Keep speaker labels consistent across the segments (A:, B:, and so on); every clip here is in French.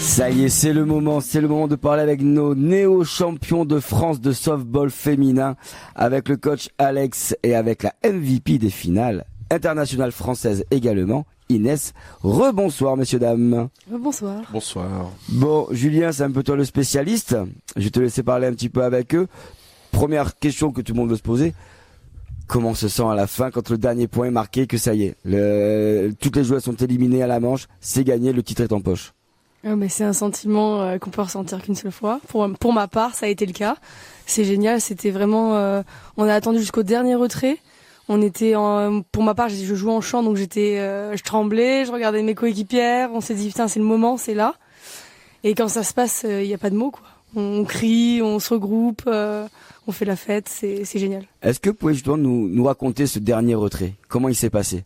A: Ça y est, c'est le moment de parler avec nos néo-champions de France de softball féminin, avec le coach Alex et avec la MVP des finales, internationale française également, Inès. Rebonsoir messieurs, dames.
B: Bonsoir.
C: Bonsoir.
A: Bon, Julien, c'est un peu toi le spécialiste, je vais te laisser parler un petit peu avec eux. Première question que tout le monde veut se poser, comment on se sent à la fin quand le dernier point est marqué, que ça y est, toutes les joueuses sont éliminées à la manche, c'est gagné, le titre est en poche?
B: Mais c'est un sentiment qu'on peut ressentir qu'une seule fois. Pour ma part, ça a été le cas. C'est génial, c'était vraiment... on a attendu jusqu'au dernier retrait. Pour ma part, je jouais en chant, donc je tremblais, je regardais mes coéquipières, on s'est dit putain c'est le moment, c'est là. Et quand ça se passe, il n'y a pas de mots quoi. On crie, on se regroupe, on fait la fête, c'est génial.
A: Est-ce que vous pouvez justement nous raconter ce dernier retrait? Comment il s'est passé?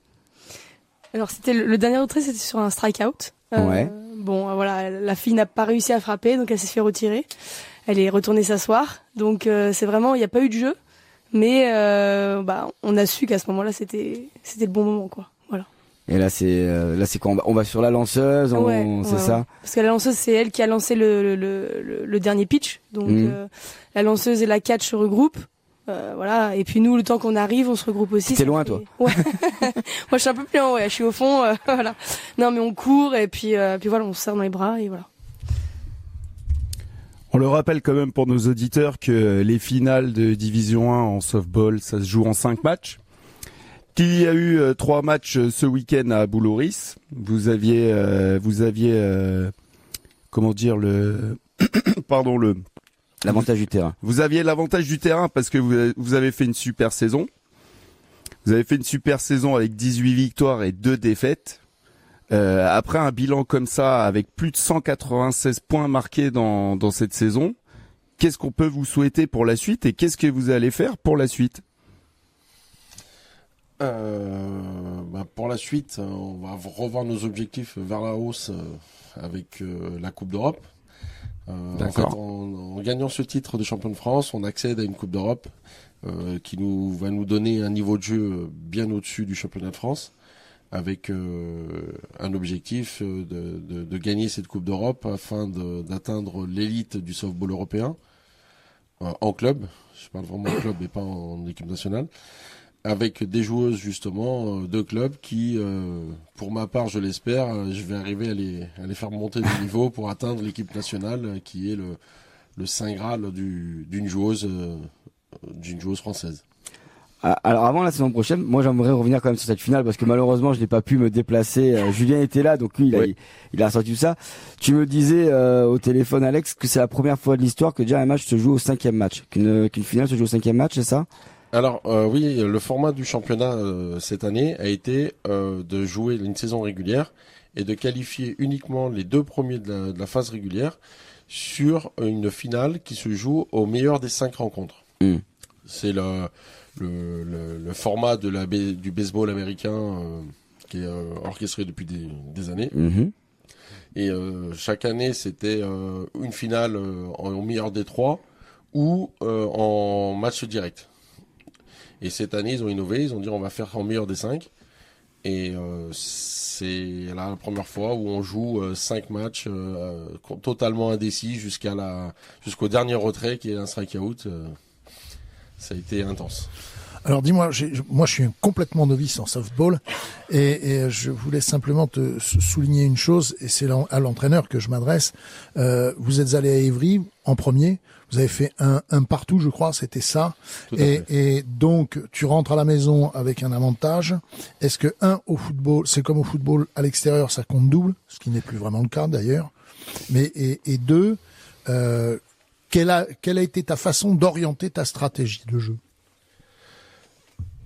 B: Alors le dernier retrait, c'était sur un strikeout.
A: Ouais.
B: Bon, voilà, la fille n'a pas réussi à frapper, donc elle s'est fait retirer. Elle est retournée s'asseoir. Donc c'est vraiment, il n'y a pas eu de jeu, mais on a su qu'à ce moment-là, c'était le bon moment, quoi. Voilà.
A: Et là c'est quoi? On va sur la lanceuse, c'est ça?
B: Parce que la lanceuse, c'est elle qui a lancé le dernier pitch. Donc la lanceuse et la catch se regroupent. Voilà. Et puis nous, le temps qu'on arrive, on se regroupe aussi.
A: T'es loin, toi?
B: Ouais. Moi, je suis un peu plus loin. Ouais, je suis au fond. Voilà. Non, mais on court et puis voilà, on se serre dans les bras et voilà.
C: On le rappelle quand même pour nos auditeurs que les finales de Division 1 en softball, ça se joue en 5 matchs. Qu'il y a eu 3 matchs ce week-end à Boulouris. Vous aviez comment dire
A: L'avantage du terrain.
C: Vous aviez l'avantage du terrain parce que vous avez fait une super saison. Vous avez fait une super saison avec 18 victoires et 2 défaites. Après un bilan comme ça, avec plus de 196 points marqués dans cette saison, qu'est-ce qu'on peut vous souhaiter pour la suite et qu'est-ce que vous allez faire pour la suite?
D: Pour la suite, on va revoir nos objectifs vers la hausse avec la Coupe d'Europe. En fait, en gagnant ce titre de champion de France, on accède à une Coupe d'Europe qui va nous donner un niveau de jeu bien au-dessus du championnat de France, avec un objectif de gagner cette Coupe d'Europe afin d'atteindre l'élite du softball européen en club. Je parle vraiment en club et pas en équipe nationale. Avec des joueuses justement de club qui, pour ma part, je l'espère, je vais arriver à les faire monter de niveau pour atteindre l'équipe nationale, qui est le saint graal d'une joueuse française.
A: Alors avant la saison prochaine, moi j'aimerais revenir quand même sur cette finale parce que malheureusement je n'ai pas pu me déplacer. Julien était là, donc lui il a sorti tout ça. Tu me disais au téléphone, Alex, que c'est la première fois de l'histoire que déjà un match se joue au 5e match, qu'une finale se joue au 5e match, c'est ça?
D: Alors oui, le format du championnat cette année a été de jouer une saison régulière et de qualifier uniquement les 2 premiers de la phase régulière sur une finale qui se joue au meilleur des 5 rencontres. C'est le format du baseball américain qui est orchestré depuis des années. Et chaque année, c'était une finale au meilleur des 3 ou en match direct. Et cette année, ils ont innové, ils ont dit on va faire en meilleur des 5. Et c'est la première fois où on joue 5 matchs totalement indécis jusqu'au dernier retrait qui est un strikeout. Ça a été intense.
E: Alors dis-moi, moi je suis complètement novice en softball et je voulais simplement te souligner une chose, et c'est à l'entraîneur que je m'adresse. Vous êtes allé à Évry en premier, vous avez fait un partout, je crois, c'était ça. Et donc tu rentres à la maison avec un avantage. Est-ce que au football, c'est comme au football à l'extérieur, ça compte double, ce qui n'est plus vraiment le cas d'ailleurs. Mais et 2, quelle a été ta façon d'orienter ta stratégie de jeu?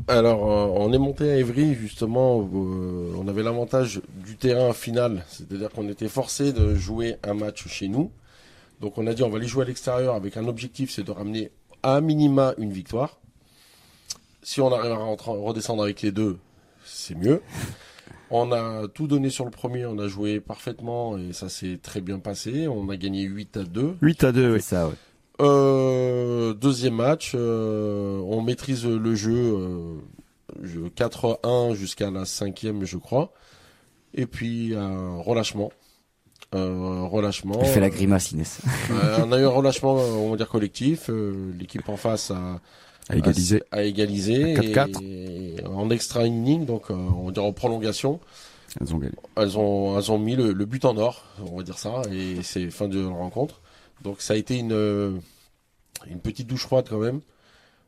D: Alors, on est monté à Évry, justement, on avait l'avantage du terrain final, c'est-à-dire qu'on était forcé de jouer un match chez nous. Donc on a dit on va aller jouer à l'extérieur avec un objectif, c'est de ramener à minima une victoire. Si on arrive à redescendre avec les 2, c'est mieux. On a tout donné sur le premier, on a joué parfaitement et ça s'est très bien passé. On a gagné 8-2.
C: 8-2, oui.
A: C'est ça, ouais.
D: Deuxième match, on maîtrise le jeu 4-1 jusqu'à la 5e, je crois. Et puis un relâchement. relâchement.
A: Elle fait la grimace, Inès.
D: On a eu un relâchement, on va dire collectif. L'équipe en face a égalisé
C: 4-4.
D: et en extra inning, donc on va dire en prolongation.
C: Elles ont gagné.
D: Elles ont mis le but en or, on va dire ça, et c'est fin de la rencontre. Donc ça a été une petite douche froide quand même.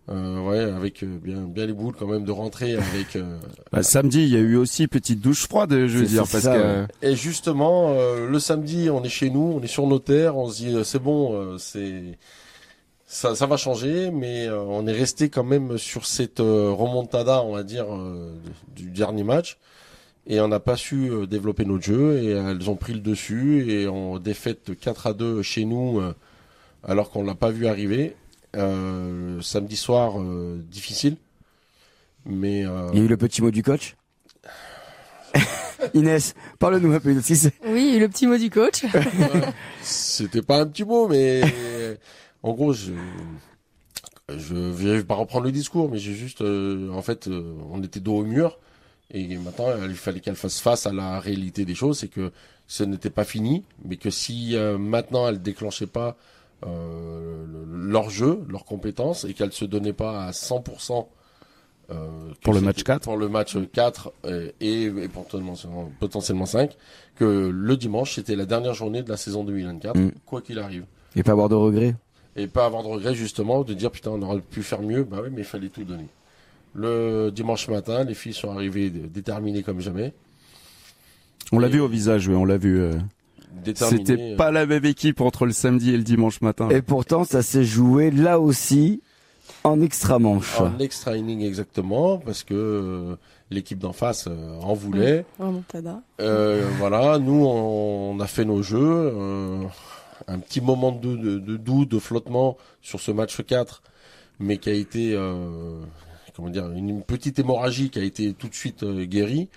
D: Avec bien les boules quand même de rentrer avec.
C: Samedi, il y a eu aussi petite douche froide, je veux dire, parce
A: ça,
C: que
A: ouais.
D: Et justement, le samedi, on est chez nous, on est sur nos terres, on se dit c'est bon, ça va changer, mais on est resté quand même sur cette remontada, on va dire, du dernier match. Et on n'a pas su développer notre jeu et elles ont pris le dessus et on défaite 4-2 chez nous alors qu'on l'a pas vu arriver. Samedi soir, difficile. Mais
A: Il y a eu le petit mot du coach. Inès, parle-nous un peu. Si c'est...
B: Oui, le petit mot du coach.
D: c'était pas un petit mot, mais en gros, je vais pas reprendre le discours, mais j'ai juste, on était dos au mur. Et maintenant, il fallait qu'elle fasse face à la réalité des choses, c'est que ce n'était pas fini, mais que si maintenant elle déclenchait pas leur jeu, leurs compétences, et qu'elle se donnait pas à 100%
C: pour le match 4,
D: pour le match 4 et potentiellement 5, que le dimanche c'était la dernière journée de la saison 2024, quoi qu'il arrive.
A: Et pas avoir de regrets.
D: Et pas avoir de regrets justement, de dire putain on aurait pu faire mieux, bah oui mais il fallait tout donner. Le dimanche matin, les filles sont arrivées déterminées comme jamais.
C: on l'a vu au visage, on l'a vu.
D: Déterminées.
C: C'était pas la même équipe entre le samedi et le dimanche matin.
A: Et pourtant, ça s'est joué là aussi en extra manche.
D: En extra inning exactement, parce que l'équipe d'en face en voulait.
B: Remontada.
D: Voilà, nous on a fait nos jeux. Un petit moment de doute, de flottement sur ce match 4, mais qui a été... une petite hémorragie qui a été tout de suite guérie.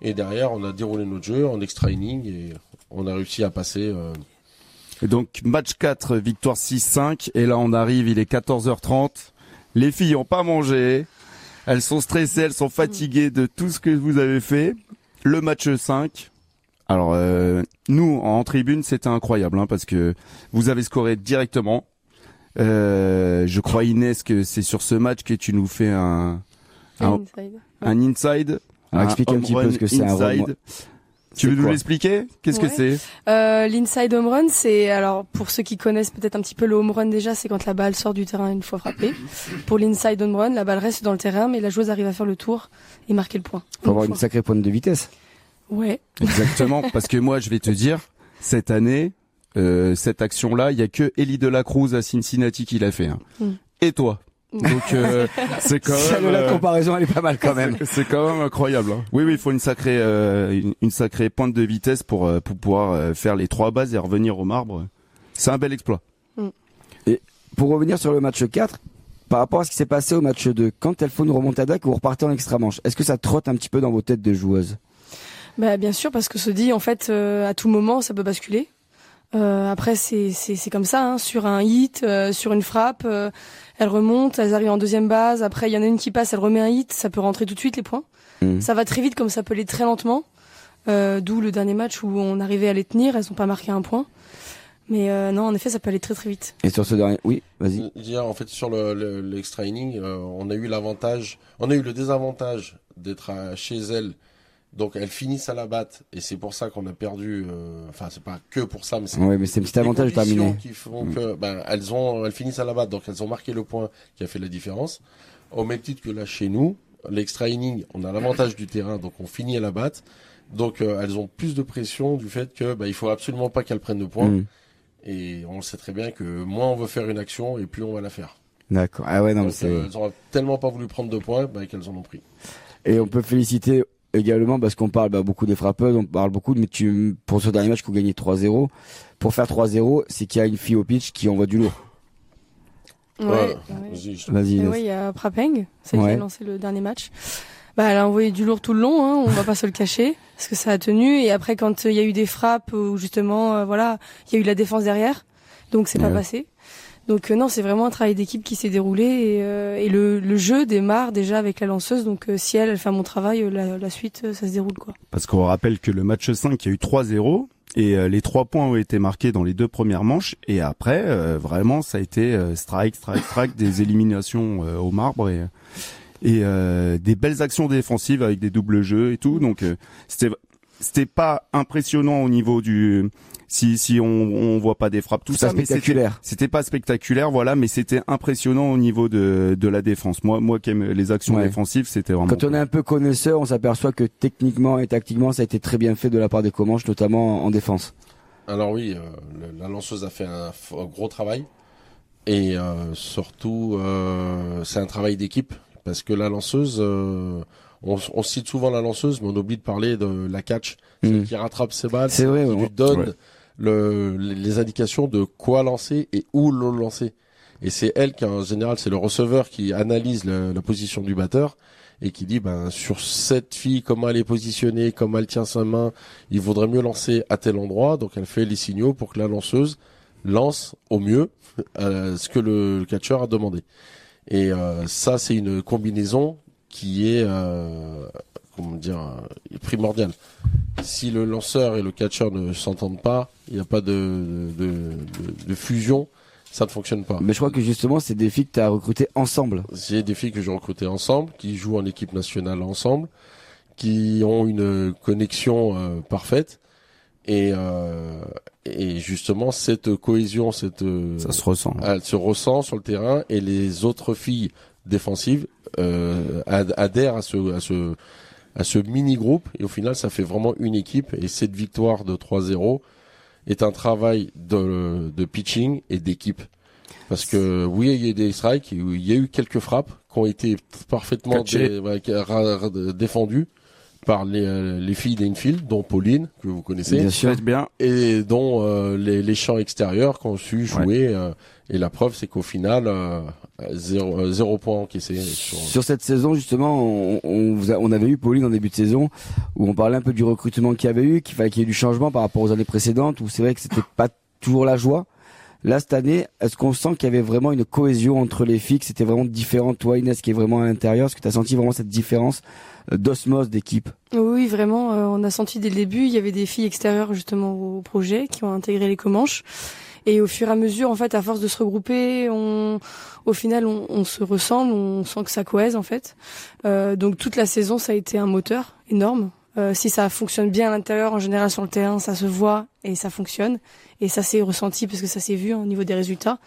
D: Et derrière, on a déroulé notre jeu en extra inning et on a réussi à passer.
C: Et donc, match 4, victoire 6-5. Et là, on arrive, il est 14h30. Les filles ont pas mangé. Elles sont stressées, elles sont fatiguées de tout ce que vous avez fait. Le match 5. Alors, nous, en tribune, c'était incroyable, parce que vous avez scoré directement. Je crois, Inès, que c'est sur ce match que tu nous fais un inside.
A: Alors, explique un petit peu ce que c'est un home.
C: Tu veux nous l'expliquer? Qu'est-ce que c'est?
B: L'inside home run, c'est, alors, pour ceux qui connaissent peut-être un petit peu le home run déjà, c'est quand la balle sort du terrain une fois frappée. Pour l'inside home run, la balle reste dans le terrain, mais la joueuse arrive à faire le tour et marquer le point.
A: Faut avoir une sacrée pointe de vitesse.
B: Ouais.
C: Exactement, parce que moi, je vais te dire, cette année, cette action-là, il y a que Ellie de la Cruz à Cincinnati qui l'a fait. Et toi? Donc c'est quand même
A: la comparaison elle est pas mal quand même.
C: C'est quand même incroyable. Oui, il faut une sacrée pointe de vitesse pour pouvoir faire les 3 bases et revenir au marbre. C'est un bel exploit.
A: Et pour revenir sur le match 4, par rapport à ce qui s'est passé au match 2, quand elles font une remontada que vous repartez en extra manche, est-ce que ça trotte un petit peu dans vos têtes de joueuses?
B: Bah bien sûr, parce que se dit en fait à tout moment ça peut basculer. Après c'est comme ça, sur un hit, sur une frappe, elles remontent, elles arrivent en deuxième base. Après il y en a une qui passe, elle remet un hit, ça peut rentrer tout de suite les points. Ça va très vite comme ça peut aller très lentement. D'où le dernier match où on arrivait à les tenir, elles n'ont pas marqué un point. Mais non, en effet, ça peut aller très très vite.
A: Et sur ce dernier, oui, vas-y.
D: En fait, sur l'extra inning, on a eu le désavantage d'être chez elles. Donc elles finissent à la batte et c'est pour ça qu'on a perdu. Enfin, c'est pas que pour ça, mais c'est.
A: Oui, mais c'est un petit avantage de terminer.
D: Qui font que elles finissent à la batte, donc elles ont marqué le point qui a fait la différence. Au même titre que là chez nous, l'extra inning, on a l'avantage du terrain, donc on finit à la batte. Donc elles ont plus de pression du fait que il faut absolument pas qu'elles prennent de points. Et on sait très bien que moins on veut faire une action et plus on va la faire.
A: D'accord. Ah ouais, non,
D: donc,
A: c'est.
D: Elles ont tellement pas voulu prendre de points qu'elles en ont pris.
A: Et on peut féliciter également parce qu'on parle beaucoup des frappeuses, on parle beaucoup, mais pour ce dernier match qu'on gagnait 3-0, pour faire 3-0, c'est qu'il y a une fille au pitch qui envoie du lourd.
B: Ouais.
A: Vas-y.
B: Oui, il y a Prapeng, celle qui a lancé le dernier match. Elle a envoyé du lourd tout le long, on va pas se le cacher, parce que ça a tenu. Et après, quand il y a eu des frappes où justement, il y a eu la défense derrière, donc c'est pas passé. Donc non, c'est vraiment un travail d'équipe qui s'est déroulé et le jeu démarre déjà avec la lanceuse. Donc si elle fait un bon travail, la suite ça se déroule quoi.
C: Parce qu'on rappelle que le match 5, il y a eu 3-0 Et les 3 points ont été marqués dans les 2 premières manches. Et après, vraiment, ça a été strike, des éliminations au marbre et des belles actions défensives avec des doubles jeux et tout. Donc c'était pas impressionnant au niveau du si on voit pas des frappes tout ça,
A: mais
C: c'était pas spectaculaire, voilà, mais c'était impressionnant au niveau de la défense. Moi qui aime les actions défensives, c'était vraiment
A: quand on est un peu connaisseur, on s'aperçoit que techniquement et tactiquement ça a été très bien fait de la part des Comanches, notamment en défense. Alors
D: oui, la lanceuse a fait un gros travail et surtout c'est un travail d'équipe parce que la lanceuse on cite souvent la lanceuse, mais on oublie de parler de la catch, celle qui rattrape ses balles,
A: c'est vrai,
D: qui lui donne les indications de quoi lancer et où le lancer. Et c'est elle qui, en général, c'est le receveur qui analyse la position du batteur et qui dit, sur cette fille, comment elle est positionnée, comment elle tient sa main, il vaudrait mieux lancer à tel endroit. Donc elle fait les signaux pour que la lanceuse lance au mieux ce que le catcheur a demandé. Et ça, c'est une combinaison qui est primordial. Si le lanceur et le catcheur ne s'entendent pas, il n'y a pas de fusion, ça ne fonctionne pas.
A: Mais je crois que justement, c'est des filles que tu as recrutées ensemble.
D: C'est des filles que j'ai recrutées ensemble, qui jouent en équipe nationale ensemble, qui ont une connexion parfaite. Et justement, cette cohésion, ça
C: se ressent.
D: Elle se ressent sur le terrain et les autres filles défensives adhèrent à ce mini-groupe et au final ça fait vraiment une équipe et cette victoire de 3-0 est un travail de pitching et d'équipe parce que oui il y a eu des strikes, il y a eu quelques frappes qui ont été parfaitement défendues par les filles d'Infield, dont Pauline, que vous connaissez.
A: Bien sûr.
C: Bien.
D: Et dont les champs extérieurs qui ont su jouer. Et la preuve, c'est qu'au final, 0 point encaissé.
A: Sur cette saison, justement, on avait eu Pauline en début de saison, où on parlait un peu du recrutement qu'il y avait eu, qu'il fallait qu'il y ait du changement par rapport aux années précédentes, où c'est vrai que c'était pas toujours la joie. Là, cette année, est-ce qu'on sent qu'il y avait vraiment une cohésion entre les filles, que c'était vraiment différent, toi Inès, qui est vraiment à l'intérieur, est-ce que tu as senti vraiment cette différence d'osmose d'équipe?
B: Oui, vraiment, on a senti dès le début, il y avait des filles extérieures justement au projet qui ont intégré les Comanches. Et au fur et à mesure, en fait, à force de se regrouper, au final, on se ressemble, on sent que ça cohèse, en fait. Donc toute la saison, ça a été un moteur énorme. Si ça fonctionne bien à l'intérieur, en général sur le terrain, ça se voit et ça fonctionne. Et ça s'est ressenti parce que ça s'est vu au niveau des résultats.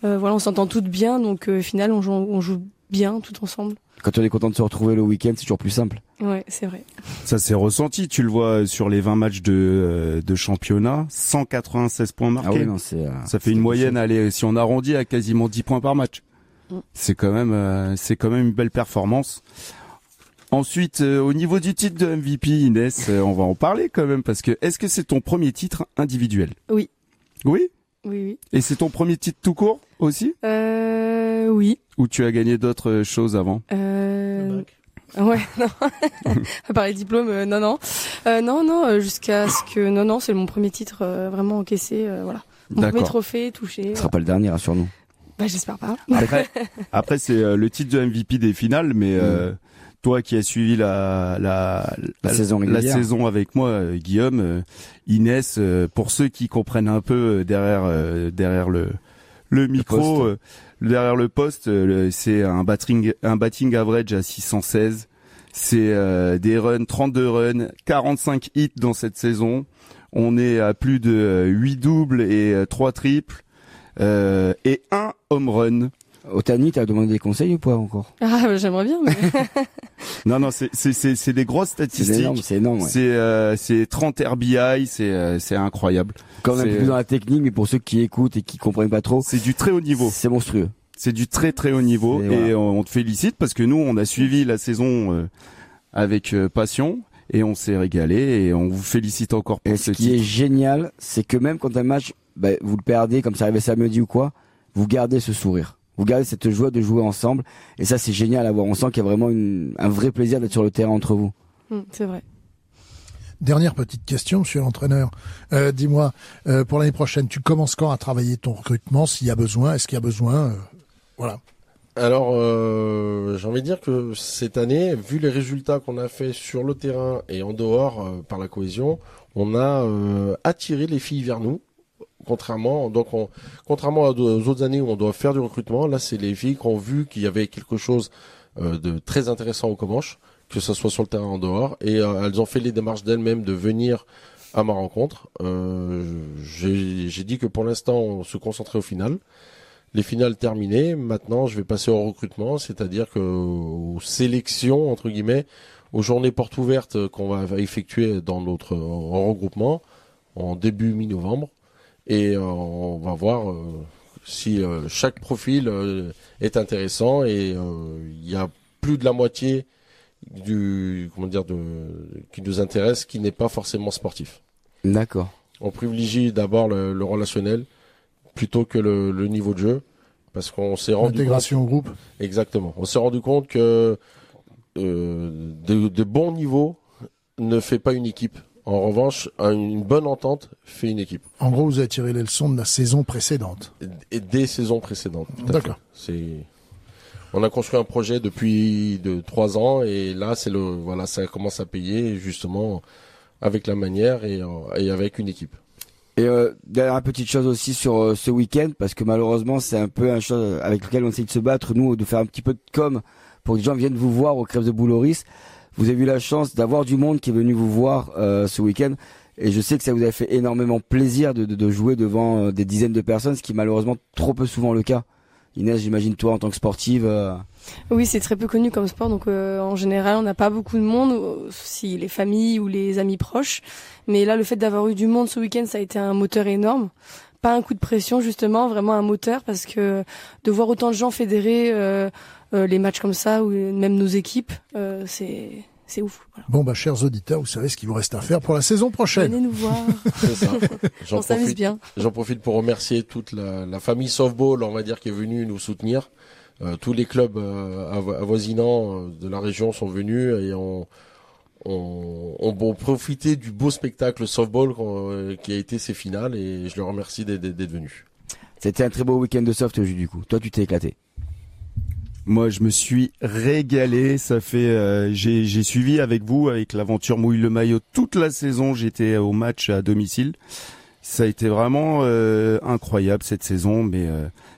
B: Voilà, on s'entend toutes bien, donc au final, on joue bien tout ensemble.
A: Quand on est content de se retrouver le week-end, c'est toujours plus simple.
B: Ouais, c'est vrai.
C: Ça s'est ressenti, tu le vois sur les 20 matchs de championnat, 196 points marqués.
A: Ah oui, non,
C: ça fait une moyenne, allez, si on arrondit à quasiment 10 points par match. C'est quand même une belle performance. Ensuite, au niveau du titre de MVP, Inès, on va en parler quand même parce que est-ce que c'est ton premier titre individuel?
B: Oui.
C: Oui?
B: Oui.
C: Et c'est ton premier titre tout court aussi?
B: Oui.
C: Ou tu as gagné d'autres choses avant?
B: Ouais, non. À part les diplômes, non. Non, jusqu'à ce que... Non, c'est mon premier titre vraiment encaissé, voilà. Mon premier trophée touché.
A: Ce sera pas le dernier, rassure-nous.
B: J'espère pas.
C: Après c'est le titre de MVP des finales, mais toi qui as suivi la saison avec moi, Guillaume, Inès, pour ceux qui comprennent un peu derrière le micro, derrière le poste, c'est un batting average à 616. C'est des runs, 32 runs, 45 hits dans cette saison. On est à plus de 8 doubles et 3 triples et 1 home run.
A: Otani, t'as demandé des conseils ou pas encore?
B: J'aimerais bien. Mais...
C: Non, c'est des grosses statistiques.
A: C'est énorme. Ouais.
C: C'est 30 RBI, c'est incroyable.
A: Quand on est plus dans la technique, mais pour ceux qui écoutent et qui comprennent pas trop,
C: c'est du très haut niveau.
A: C'est monstrueux.
C: C'est du très très haut niveau et on te félicite parce que nous on a suivi la saison avec passion et on s'est régalé et on vous félicite encore pour ce titre.
A: Ce qui est génial, c'est que même quand un match, vous le perdez, comme ça arrivait samedi ou quoi, vous gardez ce sourire. Vous gardez cette joie de jouer ensemble et ça c'est génial à voir. On sent qu'il y a vraiment un vrai plaisir d'être sur le terrain entre vous.
B: C'est vrai.
E: Dernière petite question, monsieur l'entraîneur. Dis-moi, pour l'année prochaine, tu commences quand à travailler ton recrutement s'il y a besoin? Est-ce qu'il y a besoin? Voilà.
D: Alors, j'ai envie de dire que cette année, vu les résultats qu'on a fait sur le terrain et en dehors par la cohésion, on a attiré les filles vers nous. Contrairement aux autres années où on doit faire du recrutement, là c'est les filles qui ont vu qu'il y avait quelque chose de très intéressant au Comanche, que ce soit sur le terrain ou en dehors, et elles ont fait les démarches d'elles-mêmes de venir à ma rencontre. J'ai dit que pour l'instant on se concentrait au final. Les finales terminées, maintenant je vais passer au recrutement, c'est-à-dire que aux sélections entre guillemets, aux journées portes ouvertes qu'on va effectuer dans notre en regroupement en début mi-novembre. Et on va voir si chaque profil est intéressant, et il y a plus de la moitié qui nous intéresse, qui n'est pas forcément sportif.
A: D'accord.
D: On privilégie d'abord le relationnel plutôt que le niveau de jeu, parce qu'on s'est rendu
E: L'intégration au groupe.
D: Exactement. On s'est rendu compte que de bon niveau ne fait pas une équipe. En revanche, une bonne entente fait une équipe.
E: En gros, vous avez tiré les leçons de la saison précédente.
D: Et des saisons précédentes.
E: D'accord.
D: On a construit un projet depuis 3 ans, et là, ça commence à payer justement avec la manière et avec une équipe.
A: Et dernière petite chose aussi sur ce week-end, parce que malheureusement c'est un peu un chose avec lequel on essaie de se battre, nous, de faire un petit peu de com pour que les gens viennent vous voir au Crêpes de Bouloris. Vous avez eu la chance d'avoir du monde qui est venu vous voir ce week-end, et je sais que ça vous a fait énormément plaisir de jouer devant des dizaines de personnes, ce qui est malheureusement trop peu souvent le cas. Inès, j'imagine toi en tant que sportive.
B: Oui, c'est très peu connu comme sport, donc en général on n'a pas beaucoup de monde, si les familles ou les amis proches. Mais là, le fait d'avoir eu du monde ce week-end, ça a été un moteur énorme. Pas un coup de pression justement, vraiment un moteur, parce que de voir autant de gens fédérer les matchs comme ça, ou même nos équipes, c'est ouf. Voilà.
E: Bon, chers auditeurs, vous savez ce qu'il vous reste à faire pour la saison prochaine.
B: Venez nous voir.
D: C'est ça.
B: On s'amuse bien.
D: J'en profite pour remercier toute la famille softball, on va dire, qui est venue nous soutenir. Tous les clubs avoisinants de la région sont venus, et on profité du beau spectacle softball qui a été ces finales, et je leur remercie d'être venus.
A: C'était un très beau week-end de soft, du coup. Toi, tu t'es éclaté.
C: Moi, je me suis régalé. Ça fait, j'ai suivi avec vous, avec l'aventure Mouille le maillot toute la saison. J'étais au match à domicile. Ça a été vraiment incroyable cette saison, mais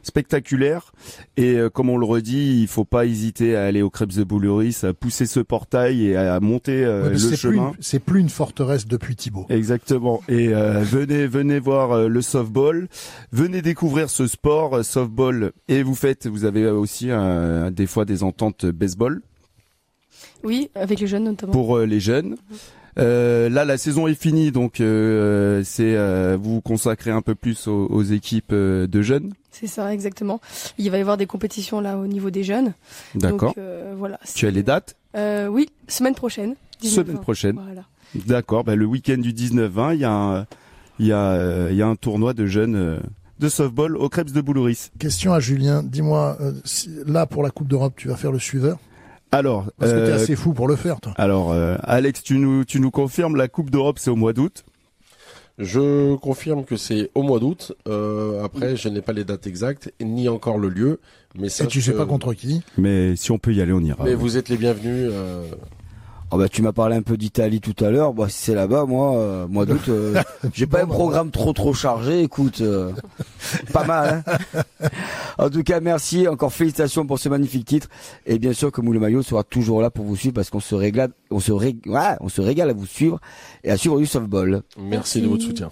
C: spectaculaire. Et comme on le redit, il faut pas hésiter à aller au Crêpes de Bouloris, à pousser ce portail et à monter le chemin.
E: C'est plus une forteresse depuis Thibaut.
C: Exactement. Et venez voir le softball, venez découvrir ce sport softball. Et vous avez aussi des fois des ententes baseball.
B: Oui, avec les jeunes notamment.
C: Pour les jeunes. Là, la saison est finie, donc vous vous consacrez un peu plus aux équipes de jeunes.
B: C'est ça, exactement. Il va y avoir des compétitions là au niveau des jeunes.
C: D'accord.
B: Donc, voilà.
C: Tu as les dates?
B: Oui, semaine prochaine. 19-20.
C: Semaine prochaine.
B: Voilà.
C: D'accord. Le week-end du 19-20, il y a un tournoi de jeunes de softball au Crêpes de Bouloris.
E: Question à Julien. Dis-moi, là pour la Coupe d'Europe, tu vas faire le suiveur?
C: Alors,
E: parce que t'es assez fou pour le faire, toi.
C: Alors, Alex, tu nous confirmes, la Coupe d'Europe, c'est au mois d'août?
D: Je confirme que c'est au mois d'août. Après, je n'ai pas les dates exactes, ni encore le lieu. Mais
E: et tu sais pas contre qui?
C: Mais si on peut y aller, on ira.
D: Mais vous êtes les bienvenus.
A: Tu m'as parlé un peu d'Italie tout à l'heure. Si c'est là-bas, mois d'août, j'ai pas un programme trop chargé. Écoute, pas mal. Hein. En tout cas, merci. Encore félicitations pour ce magnifique titre. Et bien sûr que Mouille le maillot sera toujours là pour vous suivre, parce qu'on se régale à vous suivre et à suivre du softball.
D: Merci de votre soutien.